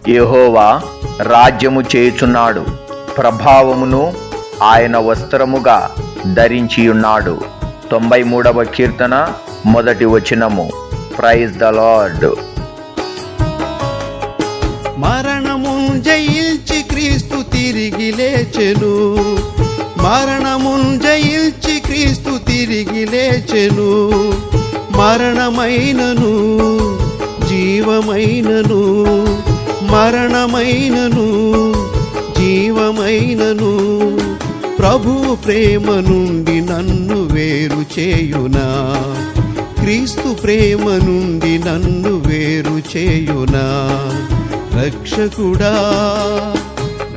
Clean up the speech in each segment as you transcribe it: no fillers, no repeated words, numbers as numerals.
యెహోవా రాజ్యము చేయుచున్నాడు, ప్రభావమును ఆయన వస్త్రముగా ధరించియున్నాడు. 93వ కీర్తన 1వ వచనము. Praise the lord. మరణమున్ జయించి క్రీస్తు తిరిగి లేచెను, మరణమున్ జయించి క్రీస్తు తిరిగి లేచెను. మరణమైనను జీవమైనను, మరణమైనను జీవమైనను, ప్రభు ప్రేమ నుండి నన్ను వేరు చేయునా, క్రీస్తు ప్రేమ నుండి నన్ను వేరు చేయునా. రక్షకుడా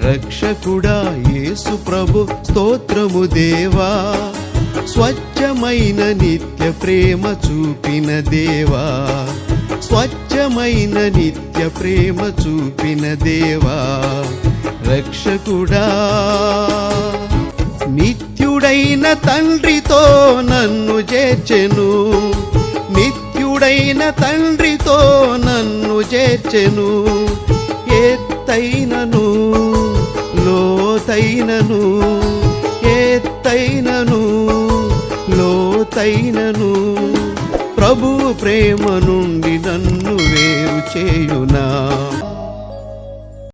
రక్షకుడా యేసు ప్రభు స్తోత్రము దేవా, స్వచ్ఛమైన నిత్య ప్రేమ చూపిన దేవా, స్వచ్ఛమైన నిత్య ప్రేమ చూపిన దేవా. రక్షకుడా నిత్యుడైన తండ్రితో నన్ను చేర్చెను, నిత్యుడైన తండ్రితో నన్ను చేర్చెను. ఎత్తైనను లోతైనను, ఎత్తైనను లోతైనను, ప్రభు ప్రేమ నుండి నన్ను వేరు చేయునా.